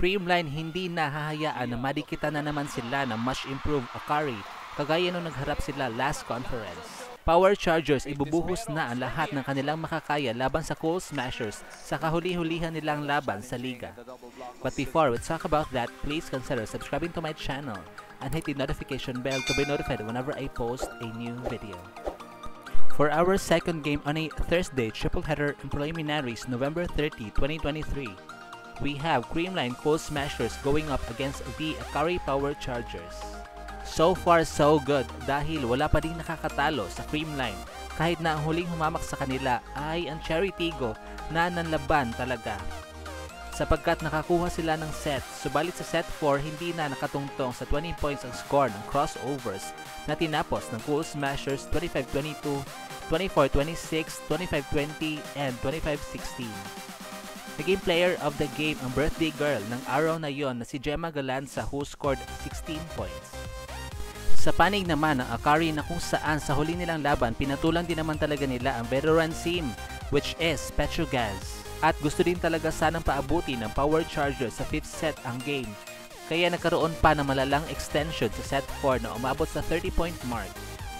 Creamline hindi nahahayaan na madikitan na naman sila ng much improved Akari kagaya nung nagharap sila last conference. Power Chargers ibubuhos na ang lahat ng kanilang makakaya laban sa Cool Smashers sa kahuli-hulihan nilang laban sa liga. But before we talk about that, please consider subscribing to my channel and hit the notification bell to be notified whenever I post a new video. For our second game on a Thursday triple header in preliminaries November 30, 2023, we have Creamline Cool Smashers going up against the Akari Power Chargers. So far so good dahil wala pa din nakakatalo sa Creamline kahit na ang huling humamak sa kanila ay ang Cherry Tigo na nanlaban talaga. Sapagkat nakakuha sila ng set, subalit sa set 4 hindi na nakatungtong sa 20 points ang score ng crossovers na tinapos ng Cool Smashers 25-22, 24-26, 25-20, and 25-16. Naging player of the game ang birthday girl ng araw na yon na si Gemma Galanza who scored 16 points. Sa panig naman ng Akari na kung saan sa huli nilang laban pinatulan din naman talaga nila ang veteran team which is Petrogaz. At gusto din talaga sanang paabuti ng Power Chargers sa 5th set ang game. Kaya nagkaroon pa ng malalang extension sa set 4 na umabot sa 30-point mark.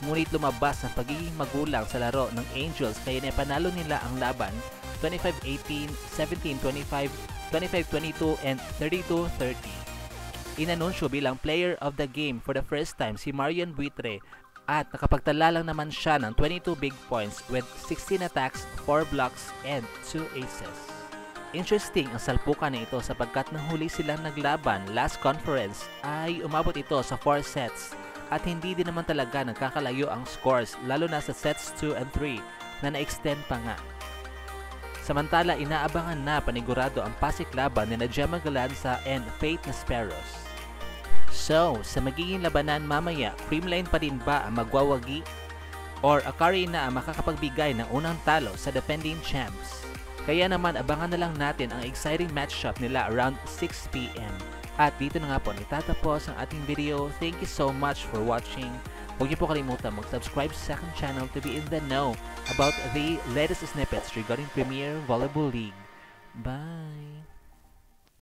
Ngunit lumabas ang pagiging magulang sa laro ng Angels kaya napanalo nila ang laban 25-18, 17-25, 25-22, and 32-30. Inanunsyo bilang player of the game for the first time si Marian Buitre at nakapagtala lang naman siya ng 22 big points with 16 attacks, 4 blocks, and 2 aces. Interesting ang salpukan na ito sapagkat nang huli silang naglaban last conference ay umabot ito sa 4 sets at hindi din naman talaga nagkakalayo ang scores lalo na sa sets 2 and 3 na na-extend pa nga. Samantala, inaabangan na panigurado ang pasiklaban ni Gemma Galanza and Faith Nasperos. So, sa magiging labanan mamaya, Creamline pa din ba ang magwawagi? Or Akari na ang makakapagbigay ng unang talo sa defending champs? Kaya naman abangan na lang natin ang exciting matchup nila around 6 PM. At dito na nga po itatapos ang ating video. Thank you so much for watching. Huwag niyo po kalimutan mag-subscribe sa aking channel to be in the know about the latest snippets regarding Premier Volleyball League. Bye!